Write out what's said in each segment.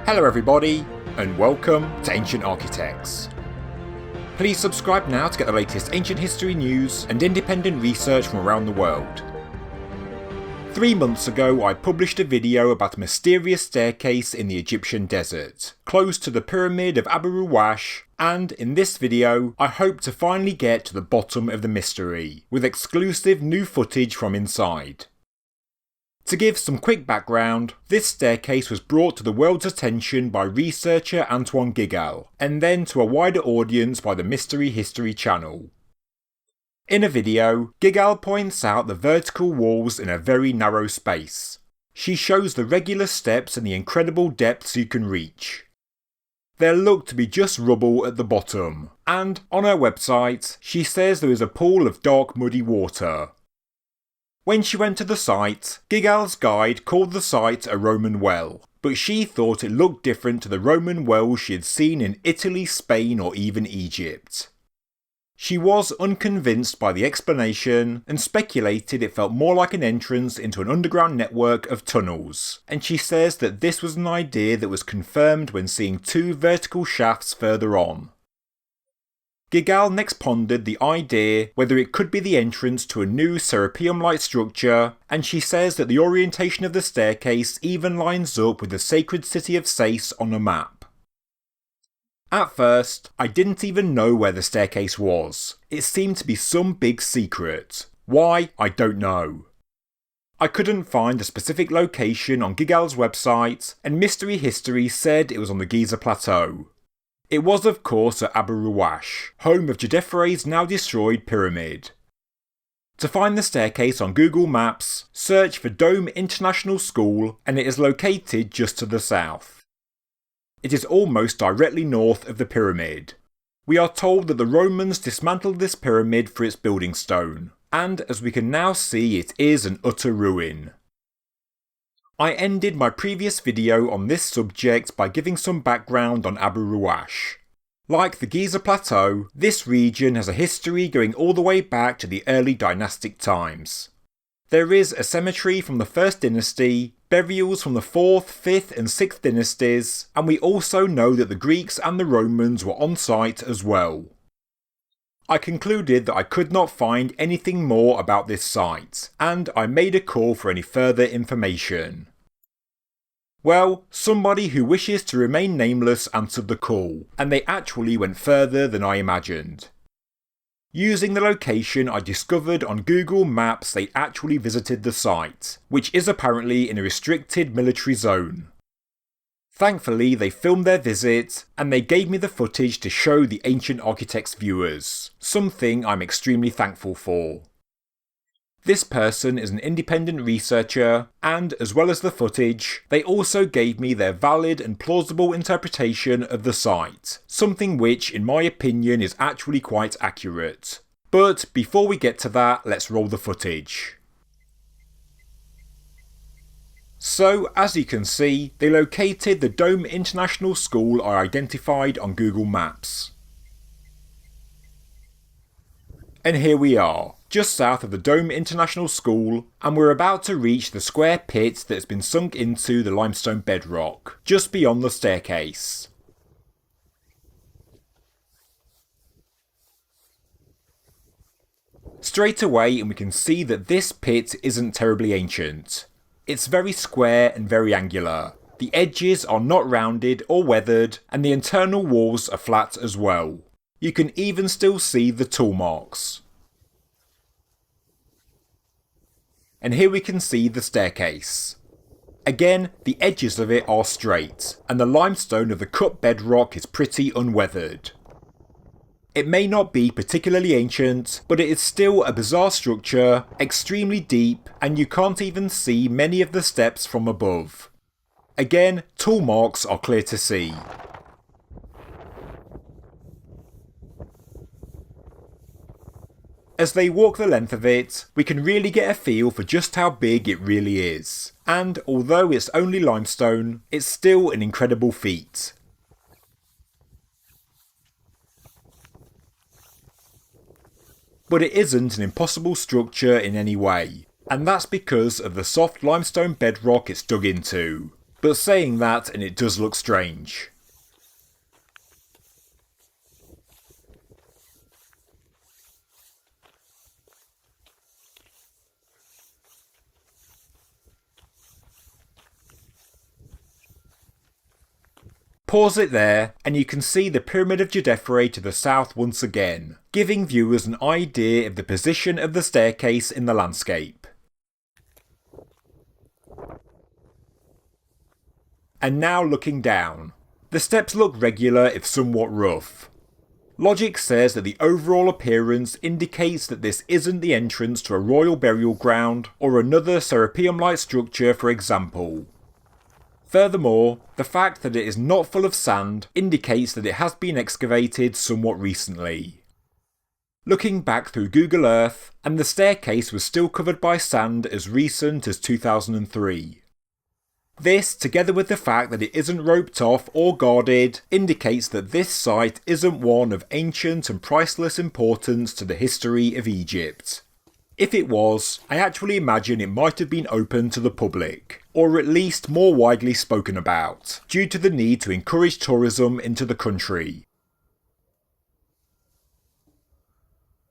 Hello everybody, and welcome to Ancient Architects. Please subscribe now to get the latest ancient history news and independent research from around the world. 3 months ago I published a video about a mysterious staircase in the Egyptian desert, close to the pyramid of Abu Ruwash, and in this video I hope to finally get to the bottom of the mystery, with exclusive new footage from inside. To give some quick background, this staircase was brought to the world's attention by researcher Antoine Gigal, and then to a wider audience by the Mystery History channel. In a video, Gigal points out the vertical walls in a very narrow space. She shows the regular steps and the incredible depths you can reach. There look to be just rubble at the bottom, and on her website, she says there is a pool of dark muddy water. When she went to the site, Gigal's guide called the site a Roman well, but she thought it looked different to the Roman wells she had seen in Italy, Spain or even Egypt. She was unconvinced by the explanation and speculated it felt more like an entrance into an underground network of tunnels, and she says that this was an idea that was confirmed when seeing 2 vertical shafts further on. Gigal next pondered the idea whether it could be the entrance to a new serapeum-like structure, and she says that the orientation of the staircase even lines up with the sacred city of Sais on a map. At first, I didn't even know where the staircase was. It seemed to be some big secret. Why, I don't know. I couldn't find a specific location on Gigal's website, and Mystery History said it was on the Giza Plateau. It was of course at Abu Ruwash, home of Djedefre's now destroyed pyramid. To find the staircase on Google Maps, search for Dome International School and it is located just to the south. It is almost directly north of the pyramid. We are told that the Romans dismantled this pyramid for its building stone, and as we can now see it is an utter ruin. I ended my previous video on this subject by giving some background on Abu Ruwash. Like the Giza Plateau, this region has a history going all the way back to the early dynastic times. There is a cemetery from the 1st dynasty, burials from the 4th, 5th and 6th dynasties, and we also know that the Greeks and the Romans were on site as well. I concluded that I could not find anything more about this site, and I made a call for any further information. Well, somebody who wishes to remain nameless answered the call, and they actually went further than I imagined. Using the location I discovered on Google Maps, they actually visited the site, which is apparently in a restricted military zone. Thankfully, they filmed their visit, and they gave me the footage to show the Ancient Architects viewers, something I'm extremely thankful for. This person is an independent researcher, and as well as the footage, they also gave me their valid and plausible interpretation of the site, something which, in my opinion, is actually quite accurate. But before we get to that, let's roll the footage. So, as you can see, they located the Dome International School I identified on Google Maps. And here we are, just south of the Dome International School, and we're about to reach the square pit that has been sunk into the limestone bedrock, just beyond the staircase. Straight away, and we can see that this pit isn't terribly ancient. It's very square and very angular. The edges are not rounded or weathered, and the internal walls are flat as well. You can even still see the tool marks. And here we can see the staircase. Again, the edges of it are straight, and the limestone of the cut bedrock is pretty unweathered. It may not be particularly ancient, but it is still a bizarre structure, extremely deep, and you can't even see many of the steps from above. Again, tool marks are clear to see. As they walk the length of it, we can really get a feel for just how big it really is. And although it's only limestone, it's still an incredible feat. But it isn't an impossible structure in any way, and that's because of the soft limestone bedrock it's dug into. but saying that and it does look strange. Pause it there, and you can see the Pyramid of Djedefre to the south once again, giving viewers an idea of the position of the staircase in the landscape. And now looking down. The steps look regular if somewhat rough. Logic says that the overall appearance indicates that this isn't the entrance to a royal burial ground or another serapeum-like structure, for example. Furthermore, the fact that it is not full of sand indicates that it has been excavated somewhat recently. Looking back through Google Earth, and the staircase was still covered by sand as recent as 2003. This, together with the fact that it isn't roped off or guarded, indicates that this site isn't one of ancient and priceless importance to the history of Egypt. If it was, I actually imagine it might have been open to the public, or at least more widely spoken about, due to the need to encourage tourism into the country.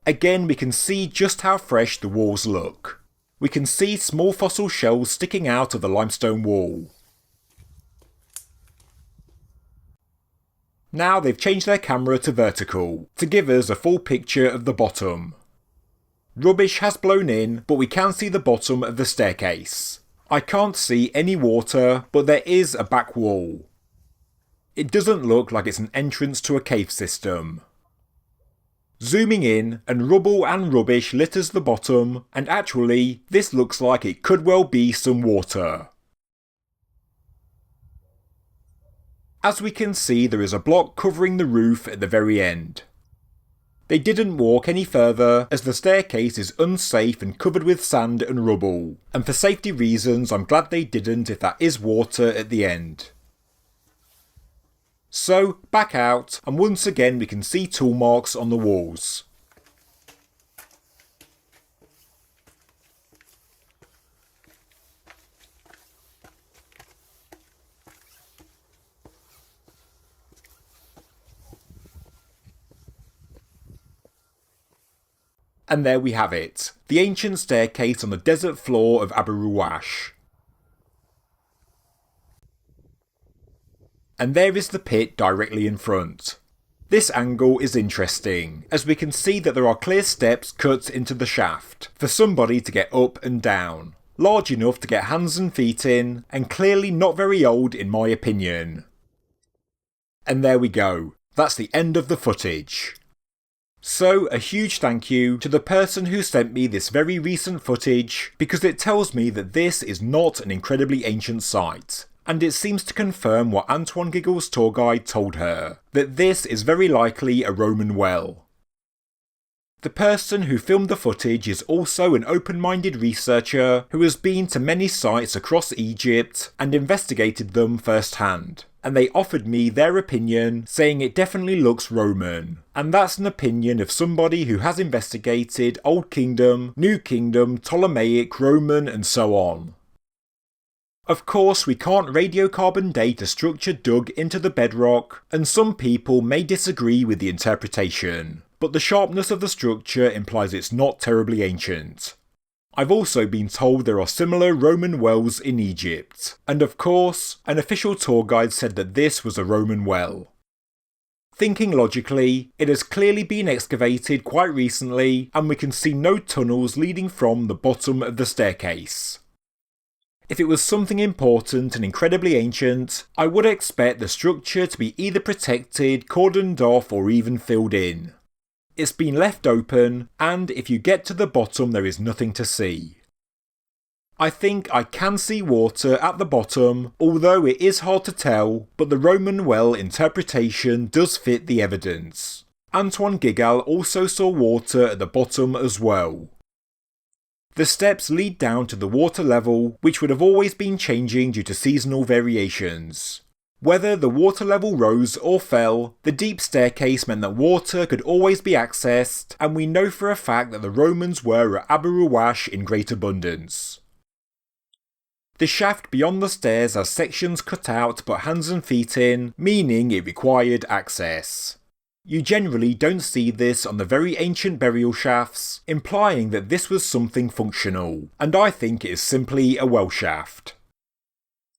Again, we can see just how fresh the walls look. We can see small fossil shells sticking out of the limestone wall. Now they've changed their camera to vertical, to give us a full picture of the bottom. Rubbish has blown in, but we can see the bottom of the staircase. I can't see any water, but there is a back wall. It doesn't look like it's an entrance to a cave system. Zooming in, and rubble and rubbish litters the bottom, and actually, this looks like it could well be some water. As we can see, there is a block covering the roof at the very end. They didn't walk any further, as the staircase is unsafe and covered with sand and rubble, and for safety reasons I'm glad they didn't if that is water at the end. So, back out, and once again we can see tool marks on the walls. And there we have it, the ancient staircase on the desert floor of Abu Ruwash. And there is the pit directly in front. This angle is interesting, as we can see that there are clear steps cut into the shaft, for somebody to get up and down, large enough to get hands and feet in, and clearly not very old in my opinion. And there we go, that's the end of the footage. So a huge thank you to the person who sent me this very recent footage, because it tells me that this is not an incredibly ancient site. And it seems to confirm what Antoine Giggle's tour guide told her, that this is very likely a Roman well. The person who filmed the footage is also an open-minded researcher who has been to many sites across Egypt and investigated them firsthand, and they offered me their opinion, saying it definitely looks Roman. And that's an opinion of somebody who has investigated Old Kingdom, New Kingdom, Ptolemaic, Roman and so on. Of course, we can't radiocarbon date a structure dug into the bedrock, and some people may disagree with the interpretation, but the sharpness of the structure implies it's not terribly ancient. I've also been told there are similar Roman wells in Egypt, and of course, an official tour guide said that this was a Roman well. Thinking logically, it has clearly been excavated quite recently, and we can see no tunnels leading from the bottom of the staircase. If it was something important and incredibly ancient, I would expect the structure to be either protected, cordoned off, or even filled in. It's been left open, and if you get to the bottom there is nothing to see. I think I can see water at the bottom, although it is hard to tell, but the Roman well interpretation does fit the evidence. Antoine Gigal also saw water at the bottom as well. The steps lead down to the water level, which would have always been changing due to seasonal variations. Whether the water level rose or fell, the deep staircase meant that water could always be accessed, and we know for a fact that the Romans were at Abu Ruwash in great abundance. The shaft beyond the stairs has sections cut out but hands and feet in, meaning it required access. You generally don't see this on the very ancient burial shafts, implying that this was something functional, and I think it is simply a well shaft.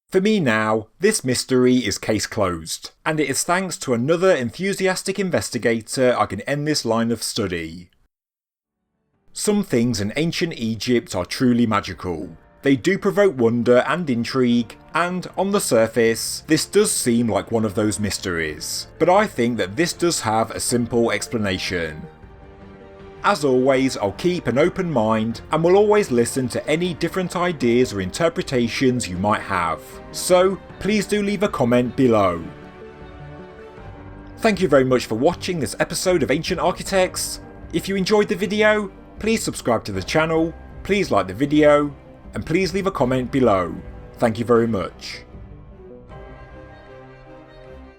For me now, this mystery is case closed, and it is thanks to another enthusiastic investigator I can end this line of study. Some things in ancient Egypt are truly magical. They do provoke wonder and intrigue, and on the surface, this does seem like one of those mysteries, but I think that this does have a simple explanation. As always, I'll keep an open mind and will always listen to any different ideas or interpretations you might have, so please do leave a comment below. Thank you very much for watching this episode of Ancient Architects. If you enjoyed the video, please subscribe to the channel, please like the video, and please leave a comment below. Thank you very much.